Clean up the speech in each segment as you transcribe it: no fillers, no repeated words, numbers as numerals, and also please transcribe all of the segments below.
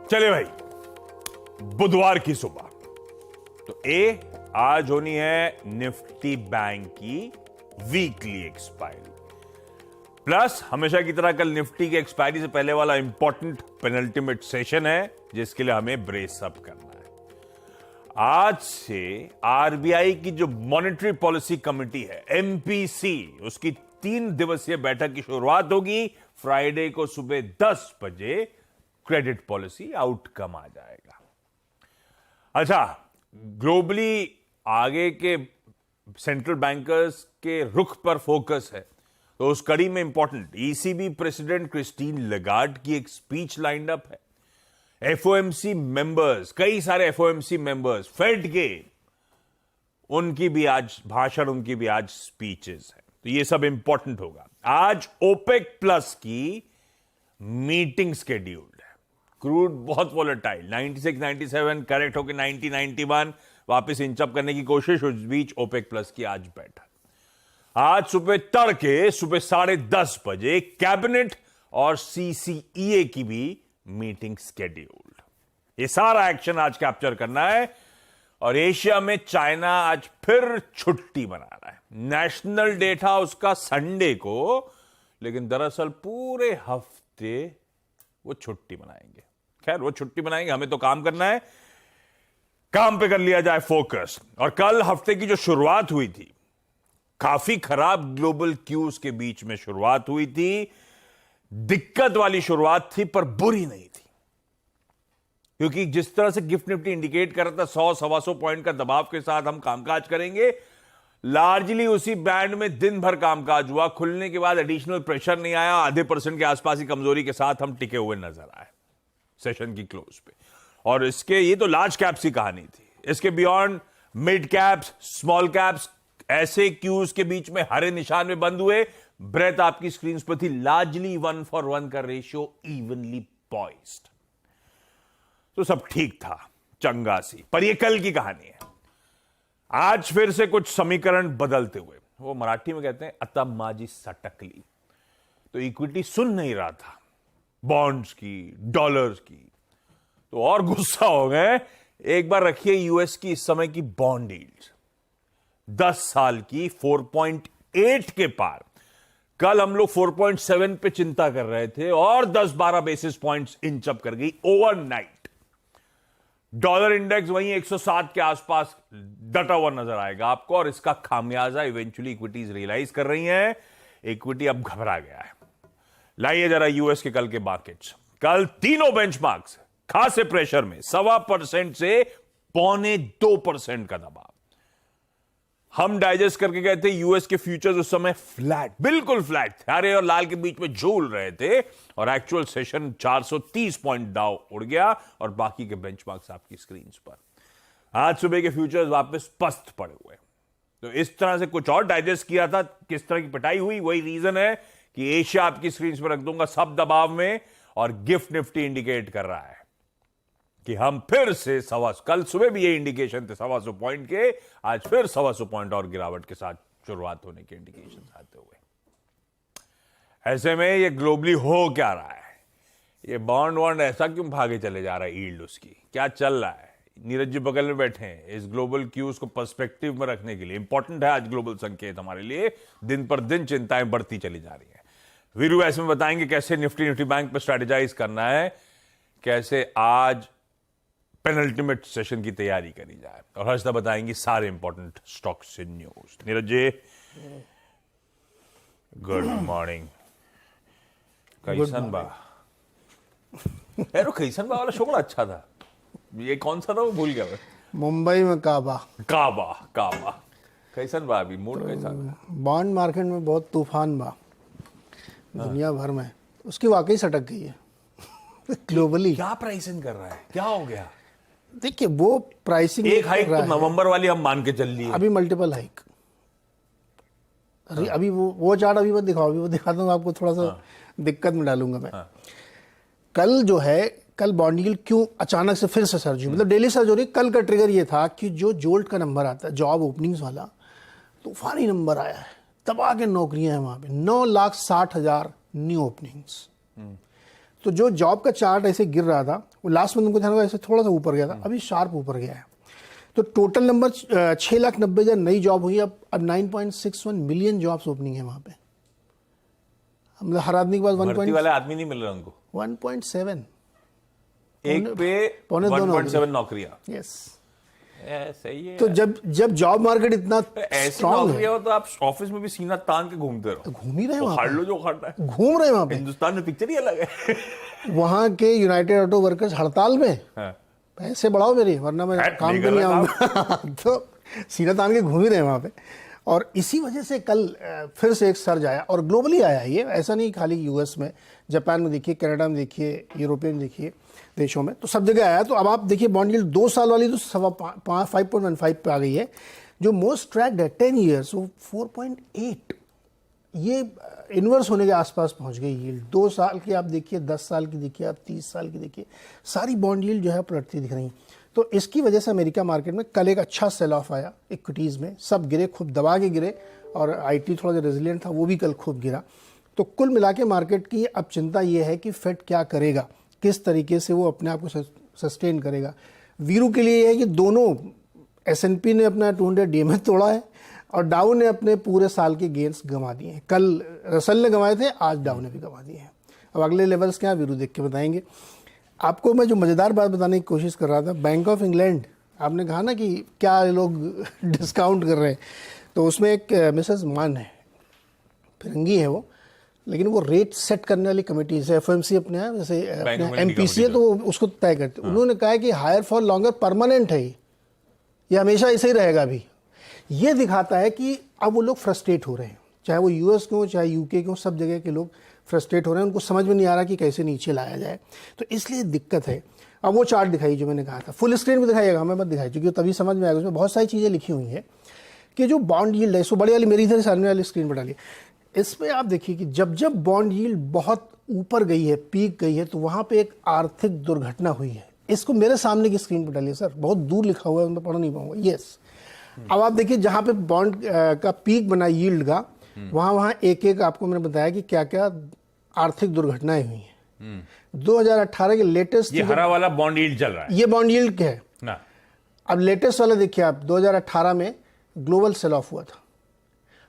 चले भाई, बुधवार की सुबह तो आज होनी है निफ्टी बैंक की वीकली एक्सपायरी, प्लस हमेशा की तरह कल निफ्टी की एक्सपायरी से पहले वाला इंपॉर्टेंट पेनल्टीमेट सेशन है जिसके लिए हमें ब्रेस अप करना है। आज से आरबीआई की जो मॉनेटरी पॉलिसी कमेटी है एमपीसी, उसकी 3 दिवसीय बैठक की शुरुआत होगी। फ्राइडे को सुबह 10 बजे क्रेडिट पॉलिसी आउटकम आ जाएगा। अच्छा, ग्लोबली आगे के सेंट्रल बैंकर्स के रुख पर फोकस है, तो उस कड़ी में important ECB president Christine Lagarde की एक स्पीच लाइंड अप है। एफओएमसी मेंबर्स, कई सारे एफओएमसी मेंबर्स, फेड के, उनकी भी आज भाषण, उनकी भी आज स्पीचेस है, तो ये सब इंपॉर्टेंट होगा। आज ओपेक प्लस की मीटिंग शेड्यूल्ड है। क्रूड बहुत वोलेटाइल, 96, 97 करेक्ट होकर 90, 91 वापस इंचअप करने की कोशिश। उस बीच ओपेक प्लस की आज बैठक। आज सुबह तड़के सुबह 10:30 बजे कैबिनेट और सीसीईए की भी मीटिंग शेड्यूल्ड। ये सारा एक्शन आज कैप्चर करना है। और एशिया में चाइना आज फिर छुट्टी मना रहा है। नेशनल डे था उसका संडे को, लेकिन दरअसल पूरे हफ्ते वो छुट्टी मनाएंगे। खैर, वो छुट्टी मनाएंगे, हमें तो काम करना है, काम पे कर लिया जाए फोकस। और कल हफ्ते की जो शुरुआत हुई थी, काफी खराब ग्लोबल क्यूज के बीच में शुरुआत हुई थी। दिक्कत वाली शुरुआत थी पर बुरी नहीं थी, क्योंकि जिस तरह से गिफ्ट निफ्टी इंडिकेट कर रहा था 100-125 पॉइंट का दबाव के साथ हम कामकाज करेंगे, लार्जली उसी बैंड में दिन भर कामकाज हुआ। खुलने के बाद एडिशनल प्रेशर नहीं आया, आधे % के आसपास की कमजोरी के साथ हम टिके हुए नजर आए सेशन की क्लोज पे। और इसके, ये तो लार्ज कैप्स की कहानी थी। इसके beyond mid caps, small caps, ऐसे क्यूज के बीच में हरे निशान में बंद हुए। ब्रेथ आपकी स्क्रीन पर थी, लार्जली 1:1 का रेशियो, इवनली पॉइज्ड, तो सब ठीक था, चंगा सी। पर यह कल की कहानी है। आज फिर से कुछ समीकरण बदलते हुए, वो मराठी में कहते हैं अतब माझी सटकली, तो इक्विटी सुन नहीं रहा था बॉन्ड्स की, डॉलर्स की, तो और गुस्सा हो गए। एक बार रखिए यूएस की इस समय की बॉन्ड यील्ड 10 साल की 4.8 के पार। कल हम लोग 4.7 पे चिंता कर रहे थे और 10-12 बेसिस पॉइंट्स इंचअप कर गई ओवरनाइट। डॉलर इंडेक्स वहीं 107 के आसपास डटा हुआ नजर आएगा आपको, और इसका खामियाजा इवेंचुअली इक्विटीज रियलाइज कर रही हैं। इक्विटी अब घबरा गया है। लाइए जरा यूएस के कल के मार्केट्स। कल तीनों बेंचमार्क्स खासे प्रेशर में, 1.25% से 1.25% का दबाव। हम डाइजेस्ट करके गए थे यूएस के फ्यूचर्स उस समय फ्लैट, बिल्कुल फ्लैट, हरे और लाल के बीच में झूल रहे थे, और एक्चुअल सेशन 430 पॉइंट डाउन उड़ गया, और बाकी के बेंचमार्क्स आपकी स्क्रीन पर। आज सुबह के फ्यूचर्स वापस पस्त पड़े हुए। तो इस तरह से कुछ और डाइजेस्ट किया था, किस तरह की पिटाई हुई, वही रीजन है कि एशिया आपकी स्क्रीन पर रख दूंगा सब दबाव में, और गिफ्ट निफ्टी इंडिकेट कर रहा है कि हम फिर से कल सुबह भी ये इंडिकेशन थे 125 पॉइंट के, आज फिर 125 पॉइंट और गिरावट के साथ शुरुआत होने के इंडिकेशन आते हुए। ऐसे में ये ग्लोबली हो क्या रहा है, ये बॉन्ड वॉन्ड ऐसा क्यों भागे चले जा रहा है, यील्ड उसकी क्या चल रहा है। नीरज जी बगल में बैठे हैं, इस ग्लोबल क्यूज को पर्सपेक्टिव में रखने के लिए इंपॉर्टेंट है आज ग्लोबल संकेत हमारे लिए। दिन पर दिन चिंताएं बढ़ती चली जा रही है। वीरू ऐसे में बताएंगे कैसे निफ्टी बैंक पर स्ट्रेटेजाइज करना है, कैसे आज पेनल्टीमेट सेशन की तैयारी करी जाए, और हर्षदा बताएंगी सारे इंपॉर्टेंट स्टॉक्स से news. Neeraj ji, good morning. कैसन बा यार, कैसन बा वाला शो बड़ा अच्छा था, ये कौन सा था वो भूल गया मैं। मुंबई में काबा कैसन बा अभी, मूड कैसा? बॉन्ड मार्केट में बहुत तूफान बा दुनिया भर में, उसकी वाकई सटक गई है ग्लोबली। क्या प्राइसिंग कर रहा है, क्या हो गया? देखिए, वो प्राइसिंग एक हाइक तो नवंबर वाली हम मान के चल लिए, अभी मल्टीपल हाइक। अभी वो चार्ट अभी मत दिखाओ, अभी वो दिखाता हूँ आपको, थोड़ा सा दिक्कत में डालूंगा मैं। कल जो है, कल बॉन्ड यील्ड क्यों अचानक से फिर से सर्ज हुई, मतलब डेली सर्ज हो रही। कल का ट्रिगर ये था कि जो जोल्ट का नंबर आता है, जॉब ओपनिंग्स वाला, तूफानी नंबर आया है, तबाह के नौकरियां हैं वहां पे, 9,60,000 न्यू ओपनिंग्स। तो जो जॉब का चार्ट ऐसे गिर रहा था, वो लास्ट मंथ तुमको ध्यान होगा ऐसे थोड़ा सा ऊपर गया था, अभी शार्प ऊपर गया है। तो टोटल नंबर 6,90,000 नई जॉब हुई। अब 9.61 मिलियन जॉब्स ओपनिंग है वहां पे। मतलब हर आदमी के पास भर्ती वाले आदमी नहीं मिल रहे उनको, 1.7 एक पे 1.7 नौकरियां। यस, सही है। तो जब जॉब मार्केट इतना ऐसी स्ट्रांग है, नौकरियां हो तो आप ऑफिस में भी सीना तान के घूमते रहो, घूम ही रहे हैं तो वहां हार पे, लो जो उखाड़ना है। घूम रहे हैं वहां पे। हिंदुस्तान में पिक्चर ही अलग है। वहां के यूनाइटेड ऑटो वर्कर्स हड़ताल में, हाँ। पैसे बढ़ाओ मेरे वरना मैं काम पे नहीं आऊंगा। तो सीना तान के घूम ही रहे हैं वहां पे। और इसी वजह से कल फिर से एक सर्ज आया, और ग्लोबली आया ये, ऐसा नहीं खाली यूएस में, जापान में देखिए, कनाडा में देखिए, यूरोपियन में देखिए, देशों में, तो सब जगह आया। तो अब आप देखिए बॉन्ड यील्ड 2 साल वाली तो 5.15 पे आ गई है। जो मोस्ट ट्रैक्ड है 10 ईयर्स वो 4.8, ये इन्वर्स होने के आसपास पहुंच गई यील्ड। 2 साल की आप देखिए, 10 साल की देखिए, आप 30 साल की देखिए, सारी बॉन्ड यील्ड जो है पलटती दिख रही। तो इसकी वजह से अमेरिका मार्केट में कल एक अच्छा सेल ऑफ आया इक्विटीज़ में, सब गिरे, खूब दबा के गिरे, और आईटी थोड़ा सा रेजिलिएंट था, वो भी कल खूब गिरा। तो कुल मिला के मार्केट की अब चिंता ये है कि फेड क्या करेगा, किस तरीके से वो अपने आप को सस्टेन करेगा। वीरू के लिए ये है कि दोनों S&P ने अपना 200 डीएमए तोड़ा है और डाउ ने अपने पूरे साल के गेंस गंवा दिए हैं। कल रसल ने गंवाए थे, आज डाउ ने भी गंवा दिए हैं। अब अगले लेवल्स क्या, वीरू देख के बताएंगे आपको। मैं जो मज़ेदार बात बताने की कोशिश कर रहा था, बैंक ऑफ इंग्लैंड, आपने कहा ना कि क्या लोग डिस्काउंट कर रहे हैं, तो उसमें एक मिसेस मान है, फिरंगी है वो, लेकिन वो रेट सेट करने वाली कमेटी से FOMC अपने यहाँ, जैसे MPC है तो वो उसको तय करते। उन्होंने कहा है कि हायर फॉर लॉन्गर परमानेंट है, ये हमेशा ऐसे ही रहेगा। अभी ये दिखाता है कि अब वो लोग फ्रस्ट्रेट हो रहे हैं, चाहे वो US के हो, चाहे UK के हो, सब जगह के लोग फ्रस्ट्रेट हो रहे हैं। उनको समझ में नहीं आ रहा कि कैसे नीचे लाया जाए, तो इसलिए दिक्कत है। अब वो चार्ट दिखाई जो मैंने कहा था, फुल स्क्रीन में दिखाइएगा, हमें मत दिखाई, क्योंकि तभी समझ में आएगा। उसमें बहुत सारी चीज़ें लिखी हुई हैं कि जो बॉन्ड यील्ड है, सो बड़ी वाली मेरी इधर सामने वाली स्क्रीन पर डालिए, इसमें आप देखिए कि जब जब बॉन्ड यील्ड बहुत ऊपर गई है, पीक गई है, तो वहाँ पे एक आर्थिक दुर्घटना हुई है। इसको मेरे सामने की स्क्रीन पर डालिए सर, बहुत दूर लिखा हुआ है, मैं पढ़ नहीं पाऊंगा। यस, अब आप देखिए जहाँ पे बॉन्ड का पीक बना यील्ड का, वहाँ एक एक आपको मैंने बताया कि क्या क्या आर्थिक दुर्घटनाएं हुई हैं। 2018 के लेटेस्ट, ये हरा वाला बॉन्ड यील्ड चल रहा है, ये बॉन्ड यील्ड है ना। अब लेटेस्ट वाला देखिए आप, 2018 में ग्लोबल सेल ऑफ हुआ था,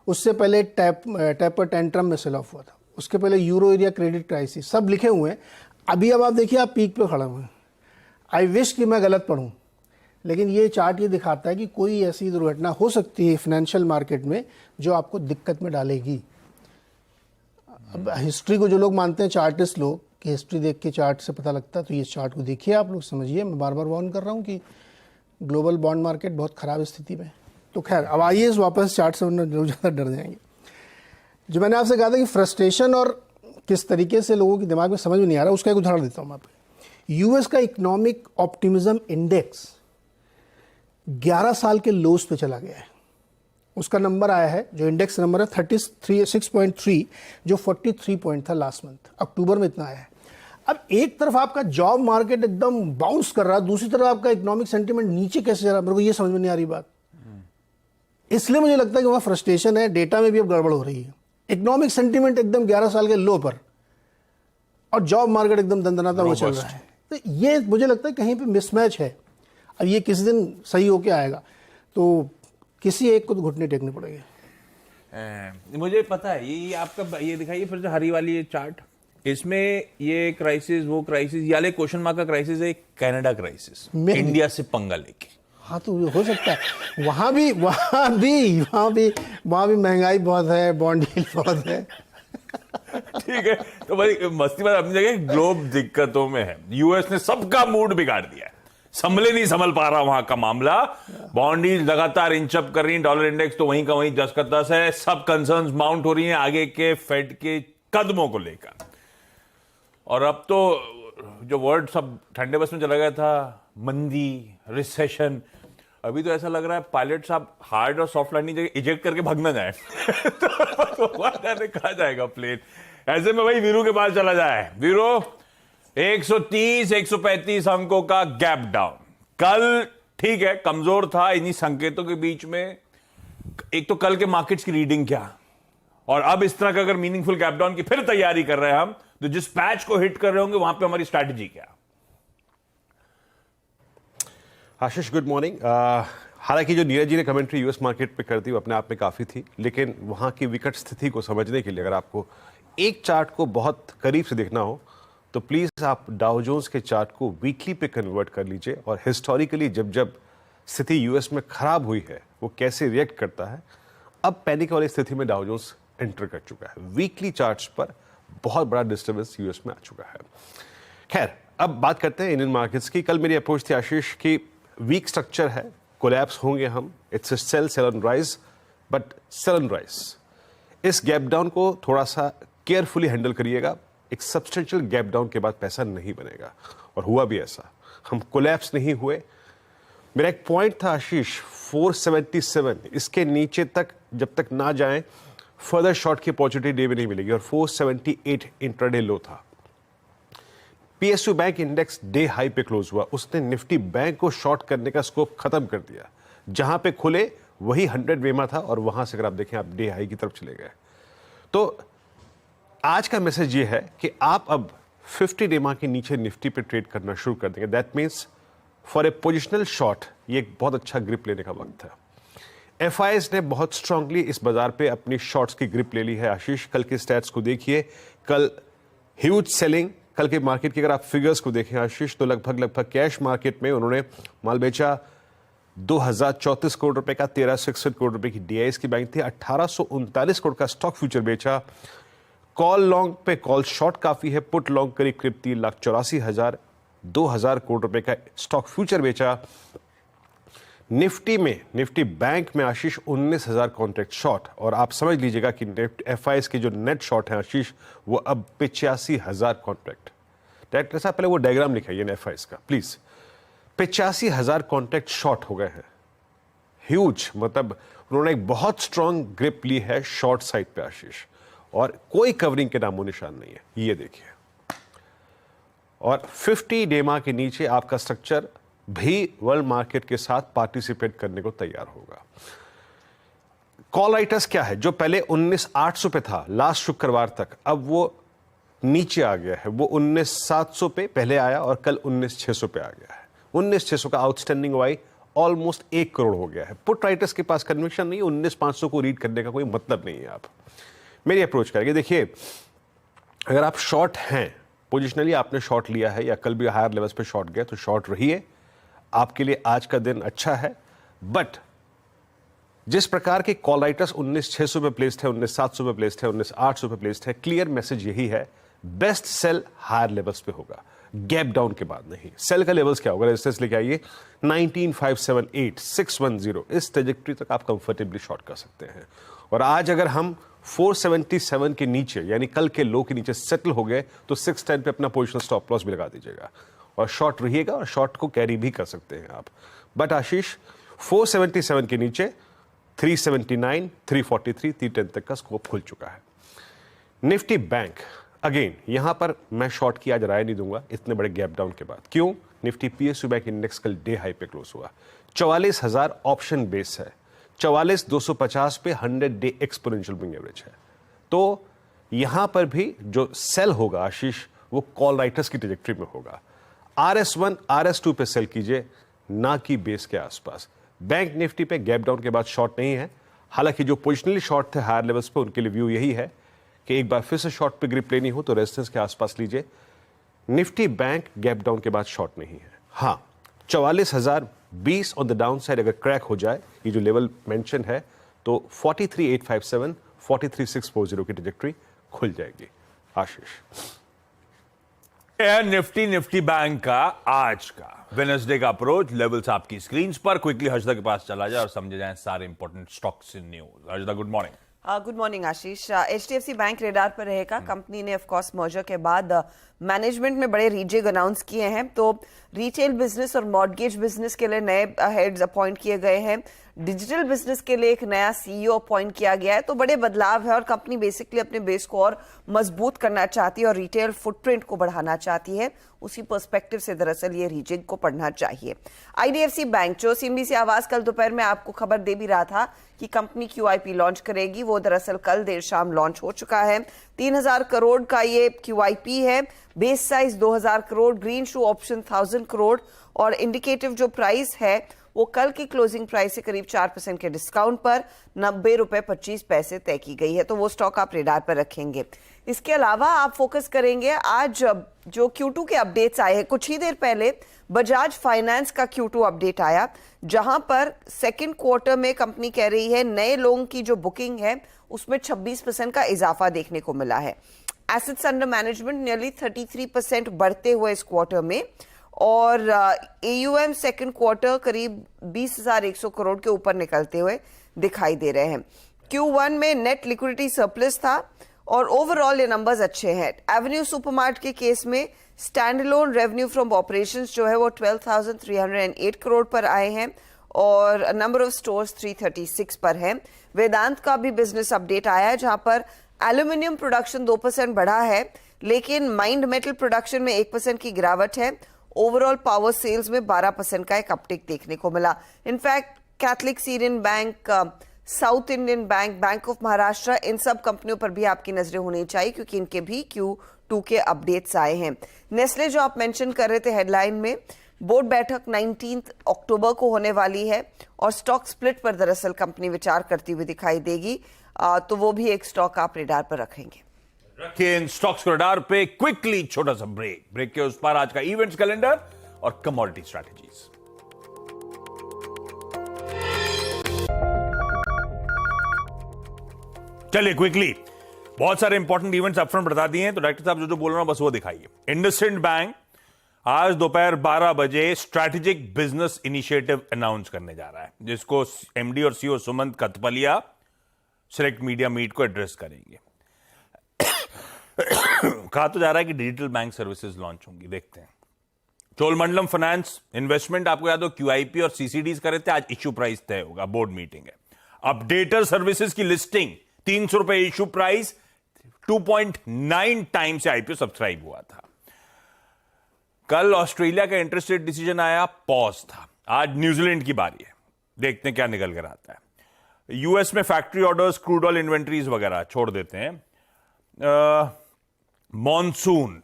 उससे पहले टैपर टेंट्रम में सेल ऑफ हुआ था, उसके पहले यूरो एरिया क्रेडिट क्राइसिस, सब लिखे हुए हैं। अभी अब आप देखिए, आप पीक पे खड़े हुए हैं। आई विश कि मैं गलत पढ़ूं, लेकिन ये चार्ट ये दिखाता है कि कोई ऐसी दुर्घटना हो सकती है फाइनेंशियल मार्केट में जो आपको दिक्कत में डालेगी। अब हिस्ट्री को जो लोग मानते हैं, चार्टिस्ट लोग, कि हिस्ट्री देख के चार्ट से पता लगता है, तो ये चार्ट को देखिए आप लोग, समझिए। मैं बार बार वार्न कर रहा हूँ कि ग्लोबल बॉन्ड मार्केट बहुत ख़राब स्थिति में। तो खैर, अब आइए वापस चार्ट से, वरना लोग ज़्यादा डर जाएंगे। जो मैंने आपसे कहा था कि फ्रस्ट्रेशन और किस तरीके से लोगों के दिमाग में समझ में नहीं आ रहा, उसका एक उदाहरण देता हूँ मैं आपको। यूएस का इकोनॉमिक ऑप्टिमिज्म इंडेक्स 11 साल के लोज पे चला गया है। उसका नंबर आया है, जो इंडेक्स नंबर है 36.3, जो 43 पॉइंट था लास्ट मंथ, अक्टूबर में इतना आया है। अब एक तरफ आपका जॉब मार्केट एकदम बाउंस कर रहा है, दूसरी तरफ आपका इकोनॉमिक सेंटीमेंट नीचे कैसे जा रहा है, मेरे को ये समझ में नहीं आ रही बात। इसलिए मुझे लगता है कि वहाँ फ्रस्ट्रेशन है, डेटा में भी अब गड़बड़ हो रही है। इकोनॉमिक सेंटीमेंट एकदम 11 साल के लो पर, और जॉब मार्केट एकदम दंदनाता हुआ चल रहा है। तो ये मुझे लगता है कहीं पे मिसमैच है। अब ये किसी दिन सही होके आएगा, तो किसी एक को तो घुटने टेकने पड़ेंगे। मुझे पता है, ये आपका ये दिखाइए फिर से हरी वाली ये चार्ट, इसमें ये क्राइसिस, वो क्राइसिस, ये वाले क्वेश्चन मार्क का क्राइसिस है, कनाडा क्राइसिस, इंडिया से पंगा लेके। हाँ, तो हो सकता है वहाँ भी महंगाई बहुत है, बॉन्ड यील्ड बहुत है। ठीक है, तो भाई मस्ती बात अपनी जगह, ग्लोब दिक्कतों में है। यूएस ने सबका मूड बिगाड़ दिया है, संभले नहीं संभल पा रहा वहां का मामला। बॉन्ड यील्ड लगातार इंचअप कर रही है, डॉलर इंडेक्स तो वहीं का वहीं 10 का 10 है। सब कंसर्न्स माउंट हो रही हैं आगे के फेड के कदमों को लेकर। और अब तो जो वर्ड सब ठंडे बस में चला गया था, मंदी, रिसेशन, अभी तो ऐसा लग रहा है पायलट साहब हार्ड और सॉफ्ट लैंडिंग जगह इजेक्ट करके भाग ना जाए। तो कहा जाएगा प्लेन। ऐसे में भाई वीरू के पास चला जाए। वीरू 130 135 अंकों का गैप डाउन कल, ठीक है, कमजोर था। इन्हीं संकेतों के बीच में एक तो कल के मार्केट्स की रीडिंग क्या, और अब इस तरह का अगर मीनिंगफुल गैप डाउन की फिर तैयारी कर रहे हैं हम, तो जिस पैच को हिट कर रहे होंगे वहां पे हमारी स्ट्रैटेजी क्या। आशीष, गुड मॉर्निंग। हालांकि जो नीरज जी ने कमेंट्री यूएस मार्केट पे कर दी वो अपने आप में काफ़ी थी, लेकिन वहाँ की विकट स्थिति को समझने के लिए अगर आपको एक चार्ट को बहुत करीब से देखना हो तो प्लीज़ आप डाउ जोन्स के चार्ट को वीकली पे कन्वर्ट कर लीजिए और हिस्टोरिकली जब जब स्थिति यूएस में खराब हुई है वो कैसे रिएक्ट करता है। अब पैनिक वाली स्थिति में डाउ जोन्स एंटर कर चुका है। वीकली चार्ट्स पर बहुत बड़ा डिस्टर्बेंस यूएस में आ चुका है। खैर, अब बात करते हैं इंडियन मार्केट्स की। कल मेरी अप्रोच थी आशीष की वीक स्ट्रक्चर है, कोलैप्स होंगे हम, it's sell and rise, but sell and rise. इस गैप डाउन को थोड़ा सा केयरफुली हैंडल करिएगा। एक सब्सटेंशियल गैप डाउन के बाद पैसा नहीं बनेगा, और हुआ भी ऐसा। हम कोलैप्स नहीं हुए। मेरा एक पॉइंट था आशीष 477, इसके नीचे तक जब तक ना जाएं फर्दर शॉर्ट की अपॉर्चुनिटी डे में नहीं मिलेगी, और 478 इंट्राडे लो था। PSU bank index day high पे क्लोज हुआ, उसने निफ्टी बैंक को शॉर्ट करने का स्कोप खत्म कर दिया। जहां पे खुले वही 100 वेमा था, और वहां से अगर आप देखें आप डे हाई की तरफ चले गए। तो आज का मैसेज ये है कि आप अब 50 डेमा के नीचे निफ्टी पे ट्रेड करना शुरू कर देंगे। That means for a positional short ये एक बहुत अच्छा ग्रिप लेने का वक्त है। एफआईएस ने बहुत स्ट्रांगली इस बाजार पे अपनी शॉर्ट्स की ग्रिप ले ली है आशीष। कल के स्टैट्स को देखिए, कल ह्यूज सेलिंग। कल के मार्केट की अगर आप फिगर्स को देखें आशीष, तो लगभग कैश मार्केट में उन्होंने माल बेचा 2034 करोड़ रुपए का, 1361 करोड़ रुपए की डीआईएस की बैंक थी, 1839 करोड़ का स्टॉक फ्यूचर बेचा। कॉल लॉन्ग पे कॉल शॉर्ट काफी है, पुट लॉन्ग करीब 3,84,000, 2000 करोड़ रुपए का स्टॉक फ्यूचर बेचा। निफ्टी बैंक में आशीष 19,000 कॉन्ट्रैक्ट शॉर्ट, और आप समझ लीजिएगा कि एफआईएस के जो नेट शॉर्ट है आशीष वो अब 85,000 कॉन्ट्रैक्ट। डायरेक्टर साहब पहले वो डायग्राम लिखाइए ना एफआईएस का प्लीज। 85,000 कॉन्ट्रैक्ट शॉर्ट हो गए हैं। ह्यूज, मतलब उन्होंने एक बहुत स्ट्रांग ग्रिप ली है शॉर्ट साइड पे आशीष, और कोई कवरिंग के नामो निशान नहीं है, ये देखिए। और 50 डेमा के नीचे आपका स्ट्रक्चर भी वर्ल्ड मार्केट के साथ पार्टिसिपेट करने को तैयार होगा। कॉल राइटर्स क्या है, जो पहले 19,800 पे था लास्ट शुक्रवार तक, अब वो नीचे आ गया है। वो 19,700 पे पहले आया और कल 19,600 पे आ गया है। 19,600 का आउटस्टैंडिंग वाई ऑलमोस्ट 1 करोड़ हो गया है। पुट राइटर्स के पास कन्विक्शन नहीं, 19,500 को रीड करने का कोई मतलब नहीं है। आप मेरी अप्रोच करेंगे, देखिए अगर आप शॉर्ट हैं, पोजिशनली आपने शॉर्ट लिया है या कल भी हायर लेवल्स पे शॉर्ट गए, तो शॉर्ट रहिए। आपके लिए आज का दिन अच्छा है। बट जिस प्रकार के कॉल राइटर्स 19,600 पे प्लेस्ड है, 19,700 पे प्लेस्ड है, 19,800 पे प्लेस्ड है, क्लियर मैसेज यही है, बेस्ट सेल हायर लेवल्स पे होगा, गैप डाउन के बाद नहीं। सेल का लेवल्स क्या होगा, रेजिस्टेंस लेके आइए 19,578, 610, इस ट्रेजेक्टरी तक आप कंफर्टेबली शॉर्ट कर सकते हैं। और आज अगर हम 477 के नीचे यानी कल के लो के नीचे सेटल हो गए तो 610 पे अपना पोजिशनल स्टॉप लॉस भी लगा दीजिएगा और शॉर्ट रहिएगा, और शॉर्ट को कैरी भी कर सकते हैं आप। बट आशीष 477 के नीचे 379, 343, 310 तक का स्कोप खुल चुका है। निफ्टी बैंक अगेन यहां पर मैं शॉर्ट की आज राय नहीं दूंगा इतने बड़े गैप डाउन के बाद। क्यों? निफ्टी पीएसयू बैंक इंडेक्स कल डे हाई पे क्लोज हुआ, 44,000 ऑप्शन बेस है, 44,250 पे 100 डे एक्सपोनेंशियल मूविंग एवरेज है। तो यहां पर भी जो सेल होगा आशीष वो कॉल राइटर्स की ट्रेजेक्टरी में होगा। RS1, RS2 पे सेल कीजिए, ना कि बेस के आसपास। बैंक निफ्टी पे गैप डाउन के बाद शॉर्ट नहीं है। हालांकि जो पोजिशनली शॉर्ट थे हायर लेवल्स पे, उनके लिए व्यू यही है कि एक बार फिर से शॉर्ट पे ग्रिप लेनी हो तो रेजिस्टेंस के आसपास लीजिए। निफ्टी बैंक गैप डाउन के बाद शॉर्ट नहीं है। हाँ, 44,020 ऑन द डाउन साइड अगर क्रैक हो जाए, ये जो लेवल मेंशन है, तो 43,857, 43,640 की ट्रेजेक्टरी खुल जाएगी। आशीष निफ्टी बैंक का आज का वेडनेसडे का अप्रोच, लेवल्स आपकी स्क्रीन पर। क्विकली हर्षदा के पास चला जाए और समझे जाए सारे important stocks in news. Harshada, good morning. Good morning Ashish. HDFC bank radar पर रहेगा। कंपनी ने ऑफ कोर्स मर्जर के बाद मैनेजमेंट में बड़े रीजिग अनाउंस किए हैं। तो रिटेल बिजनेस और मॉर्गेज बिजनेस के लिए नए हेड्स अपॉइंट किए गए हैं। डिजिटल बिजनेस के लिए एक नया सीईओ अपॉइंट किया गया है। तो बड़े बदलाव है और कंपनी बेसिकली अपने बेस को और मजबूत करना चाहती है और रिटेल फुटप्रिंट को बढ़ाना चाहती है। उसी पर्सपेक्टिव से दरअसल ये रीजिग को पढ़ना चाहिए। आईडीएफसी बैंक, जो सीएनबीसी आवाज कल दोपहर में आपको खबर दे भी रहा था कि कंपनी क्यूआईपी लॉन्च करेगी, वो दरअसल कल देर शाम लॉन्च हो चुका है। 3,000 करोड़ का ये QIP है, बेस साइज 2,000 करोड़, ग्रीन शू ऑप्शन 1,000 करोड़ और इंडिकेटिव जो प्राइस है वो कल की क्लोजिंग प्राइस से करीब 4% के डिस्काउंट पर 90 रुपए 25 पैसे तय की गई है। तो वो स्टॉक आप रेडार पर रखेंगे। इसके अलावा आप फोकस करेंगे आज जो Q2 के अपडेट्स आए हैं। कुछ ही देर पहले बजाज फाइनेंस का Q2 अपडेट आया, जहां पर सेकंड क्वार्टर में कंपनी कह रही है नए लोगों की जो बुकिंग है उसमें 26% का इजाफा देखने को मिला है। एसेट्स अंडर मैनेजमेंट नियरली 33% बढ़ते हुए इस क्वार्टर में और AUM सेकंड क्वार्टर करीब 20,100 करोड़ के ऊपर निकलते हुए दिखाई दे रहे हैं। Q1 में नेट लिक्विडिटी सरप्लस था और ओवरऑल ये नंबर्स अच्छे हैं। एवेन्यू सुपरमार्ट के केस में स्टैंडअलोन रेवेन्यू फ्रॉम ऑपरेशंस जो है वो 12,308 करोड़ पर आए हैं और नंबर ऑफ स्टोर्स 336 पर है। वेदांत का भी बिजनेस अपडेट आया है, जहां पर एल्यूमिनियम प्रोडक्शन 2% बढ़ा है, लेकिन माइंड मेटल प्रोडक्शन में 1% की गिरावट है। ओवरऑल पावर सेल्स में 12% का एक अपटिक देखने को मिला। In fact Catholic Syrian bank, South Indian bank, bank of Maharashtra, इन सब कंपनियों पर भी आपकी नजरें होनी चाहिए क्योंकि इनके भी Q2 के अपडेट्स आए हैं। नेस्ले जो आप मेंशन कर रहे थे हेडलाइन में, बोर्ड बैठक 19 अक्टूबर को होने वाली है और स्टॉक स्प्लिट पर दरअसल कंपनी विचार करती हुई दिखाई देगी। तो वो भी एक स्टॉक आप रेडार पर रखेंगे। रखिए इन स्टॉक्स को रडार पे। क्विकली छोटा सा ब्रेक के उस पर आज का इवेंट्स कैलेंडर और कमोडिटी स्ट्रैटेजीज। चलिए क्विकली, बहुत सारे इंपॉर्टेंट इवेंट्स अपफ्रंट बता दिए हैं, तो डॉक्टर साहब जो बोल रहा हूं बस वो दिखाइए। इंडसइंड बैंक आज दोपहर 12 बजे स्ट्रैटेजिक बिजनेस इनिशिएटिव अनाउंस करने जा रहा है, जिसको MD और CEO Sumant Kathpalia select media meet को एड्रेस करेंगे। कहा तो जा रहा है कि डिजिटल बैंक सर्विसेज लॉन्च होंगी, देखते हैं। चोलमंडलम फाइनेंस इन्वेस्टमेंट, आपको याद हो QIP और CCDs करे थे, आज इश्यू प्राइस तय होगा, बोर्ड मीटिंग है। अपडेटर सर्विसेज की लिस्टिंग 300 रुपए इश्यू प्राइस, 2.9 टाइम से IPO सब्सक्राइब हुआ था। कल ऑस्ट्रेलिया का इंटरेस्ट रेट डिसीजन आया, पॉज था। आज न्यूजीलैंड की बारी है, देखते हैं क्या निकल कर आता है। US में factory orders, crude oil inventories वगैरह छोड़ देते हैं। मॉनसून,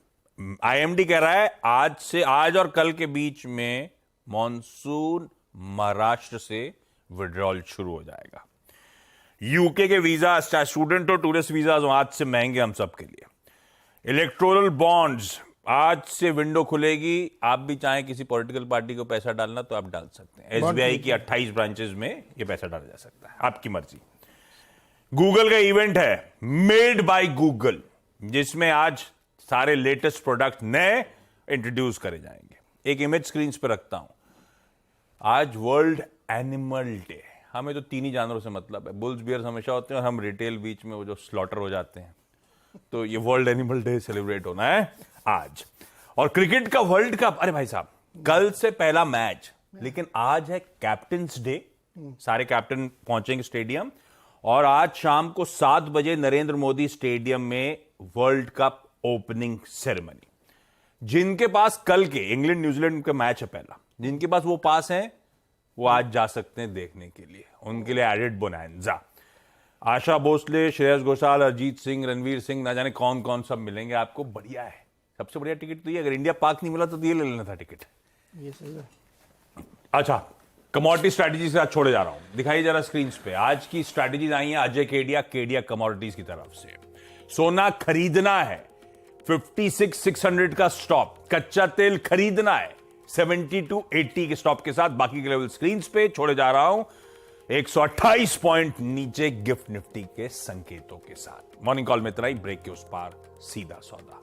IMD कह रहा है आज और कल के बीच में मॉनसून महाराष्ट्र से विड्रॉल शुरू हो जाएगा। UK के वीजा, स्टूडेंट और टूरिस्ट वीजा आज से महंगे हम सब के लिए। इलेक्टोरल बॉन्ड्स, आज से विंडो खुलेगी। आप भी चाहें किसी पॉलिटिकल पार्टी को पैसा डालना तो आप डाल सकते हैं। SBI की 28 ब्रांचेस में ये पैसा डाला जा सकता है, आपकी मर्जी। गूगल का इवेंट है मेड बाय गूगल, जिसमें आज सारे लेटेस्ट प्रोडक्ट नए इंट्रोड्यूस करे जाएंगे। एक इमेज स्क्रीन पर रखता हूं। आज वर्ल्ड एनिमल डे। हमें तो 3 ही जानवरों से मतलब है, बुल्स बियर्स हमेशा होते हैं और हम रिटेल बीच में वो जो स्लॉटर हो जाते हैं, तो ये वर्ल्ड एनिमल डे सेलिब्रेट होना है आज। और क्रिकेट का वर्ल्ड कप, अरे भाई साहब कल से पहला मैच, लेकिन आज है कैप्टन्स डे। सारे कैप्टन पहुंचेंगे स्टेडियम और आज शाम को 7 बजे नरेंद्र मोदी स्टेडियम में वर्ल्ड कप ओपनिंग सेरेमनी। जिनके पास कल के इंग्लैंड न्यूजीलैंड का मैच है पहला, जिनके पास वो पास है वो आज जा सकते हैं देखने के लिए, उनके लिए एडेड बोनांजा। आशा भोसले, श्रेयस घोषाल, अरिजीत सिंह, रणवीर सिंह, ना जाने कौन कौन सब मिलेंगे आपको। बढ़िया है, सबसे बढ़िया टिकट तो ये, अगर इंडिया पाक नहीं मिला तो ये ले लेना था टिकट। ये सही है। अच्छा, कमोडिटी स्ट्रैटेजी से आज छोड़े जा रहा हूं, दिखाइए जरा स्क्रीन पे। आज की स्ट्रैटेजीज आई हैं अजय केडिया कमोडिटीज की तरफ से। सोना खरीदना है 56,600 का स्टॉप, कच्चा तेल खरीदना है 70 to 80 के स्टॉप के साथ। बाकी के लेवल स्क्रीन पे छोड़े जा रहा हूं 128 पॉइंट नीचे गिफ्ट निफ्टी के संकेतों के साथ। मॉर्निंग कॉल में इतना ही, ब्रेक के उस पार सीधा सौदा।